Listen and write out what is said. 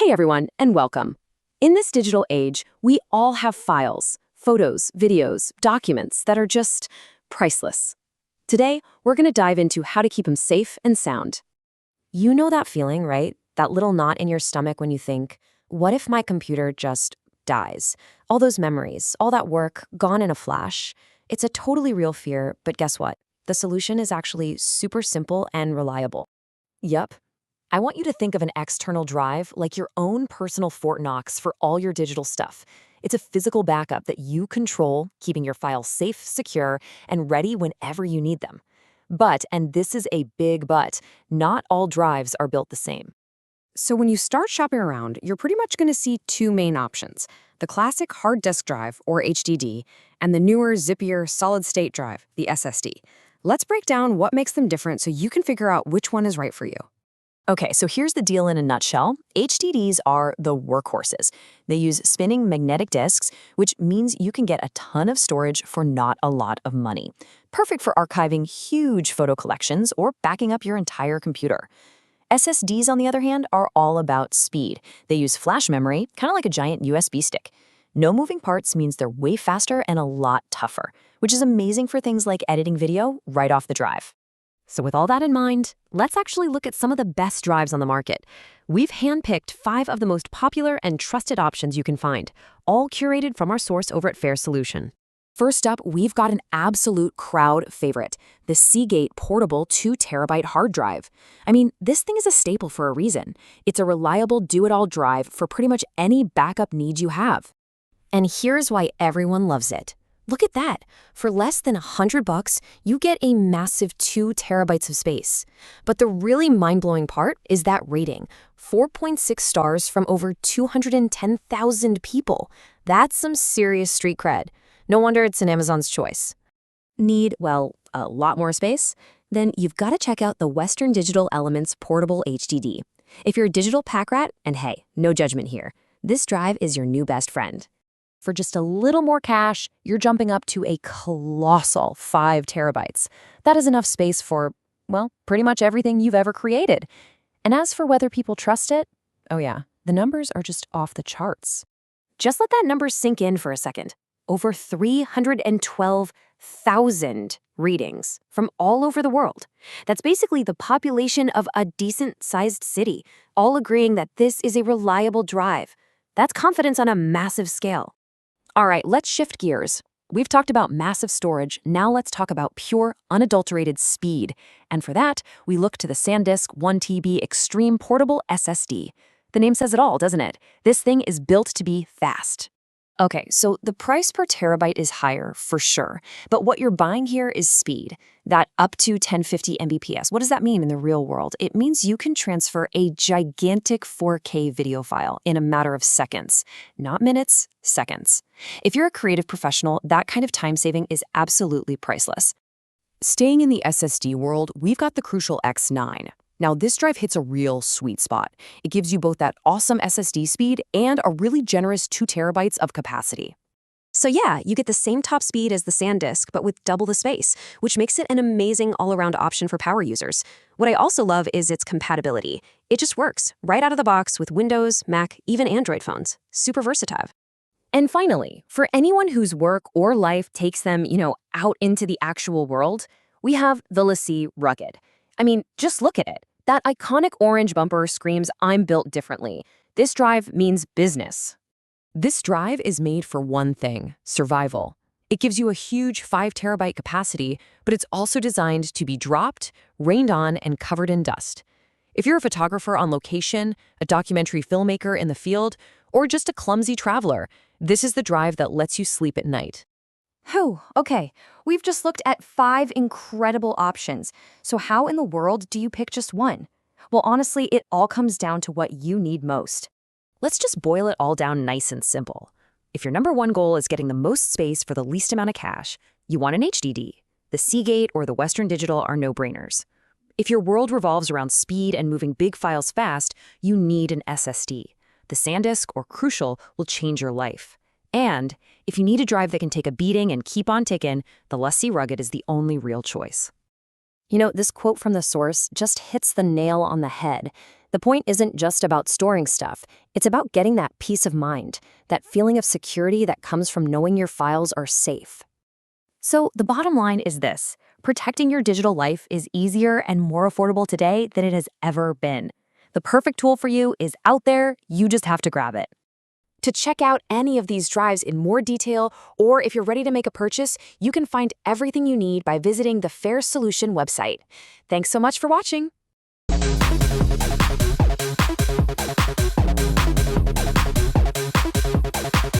Hey everyone, and welcome. In this digital age, we all have files, photos, videos, documents that are just priceless. Today, we're going to dive into how to keep them safe and sound. You know that feeling, right? That little knot in your stomach when you think, what if my computer just dies? All those memories, all that work, gone in a flash. It's a totally real fear, but guess what? The solution is actually super simple and reliable. Yup. I want you to think of an external drive like your own personal Fort Knox for all your digital stuff. It's a physical backup that you control, keeping your files safe, secure, and ready whenever you need them. But, and this is a big but, not all drives are built the same. So when you start shopping around, you're pretty much going to see two main options: the classic hard disk drive, or HDD, and the newer, zippier, solid-state drive, the SSD. Let's break down what makes them different so you can figure out which one is right for you. Okay, so here's the deal in a nutshell. HDDs are the workhorses. They use spinning magnetic disks, which means you can get a ton of storage for not a lot of money. Perfect for archiving huge photo collections or backing up your entire computer. SSDs, on the other hand, are all about speed. They use flash memory, kind of like a giant USB stick. No moving parts means they're way faster and a lot tougher, which is amazing for things like editing video right off the drive. So with all that in mind, let's actually look at some of the best drives on the market. We've handpicked 5 of the most popular and trusted options you can find, all curated from our source over at Fair Solution. First up, we've got an absolute crowd favorite, the Seagate portable 2TB hard drive. I mean, this thing is a staple for a reason. It's a reliable do-it-all drive for pretty much any backup needs you have. And here's why everyone loves it. Look at that. For less than $100, you get a massive 2 terabytes of space. But the really mind-blowing part is that rating: 4.6 stars from over 210,000 people. That's some serious street cred. No wonder it's an Amazon's choice. Need, well, a lot more space? Then you've got to check out the Western Digital Elements Portable HDD. If you're a digital pack rat, and hey, no judgment here, this drive is your new best friend. For just a little more cash, you're jumping up to a colossal 5 terabytes. That is enough space for, well, pretty much everything you've ever created. And as for whether people trust it, oh yeah, the numbers are just off the charts. Just let that number sink in for a second. Over 312,000 readings from all over the world. That's basically the population of a decent-sized city, all agreeing that this is a reliable drive. That's confidence on a massive scale. All right, let's shift gears. We've talked about massive storage, now let's talk about pure, unadulterated speed. And for that, we look to the SanDisk 1TB Extreme Portable SSD. The name says it all, doesn't it? This thing is built to be fast. Okay, so the price per terabyte is higher, for sure. But what you're buying here is speed, that up to 1050 Mbps. What does that mean in the real world? It means you can transfer a gigantic 4K video file in a matter of seconds. Not minutes, seconds. If you're a creative professional, that kind of time saving is absolutely priceless. Staying in the SSD world, we've got the Crucial X9. Now, this drive hits a real sweet spot. It gives you both that awesome SSD speed and a really generous 2 terabytes of capacity. So yeah, you get the same top speed as the SanDisk, but with double the space, which makes it an amazing all-around option for power users. What I also love is its compatibility. It just works right out of the box with Windows, Mac, even Android phones. Super versatile. And finally, for anyone whose work or life takes them, out into the actual world, we have the LaCie Rugged. I mean, just look at it. That iconic orange bumper screams, "I'm built differently." This drive means business. This drive is made for one thing: survival. It gives you a huge 5 terabyte capacity, but it's also designed to be dropped, rained on, and covered in dust. If you're a photographer on location, a documentary filmmaker in the field, or just a clumsy traveler, this is the drive that lets you sleep at night. Okay. We've just looked at 5 incredible options. So how in the world do you pick just one? Well, honestly, it all comes down to what you need most. Let's just boil it all down nice and simple. If your number one goal is getting the most space for the least amount of cash, you want an HDD. The Seagate or the Western Digital are no-brainers. If your world revolves around speed and moving big files fast, you need an SSD. The SanDisk or Crucial will change your life. And if you need a drive that can take a beating and keep on ticking, the LaCie Rugged is the only real choice. This quote from the source just hits the nail on the head. The point isn't just about storing stuff, it's about getting that peace of mind, that feeling of security that comes from knowing your files are safe. So, the bottom line is this: protecting your digital life is easier and more affordable today than it has ever been. The perfect tool for you is out there, you just have to grab it. To check out any of these drives in more detail, or if you're ready to make a purchase, you can find everything you need by visiting the Fair Solution website. Thanks so much for watching.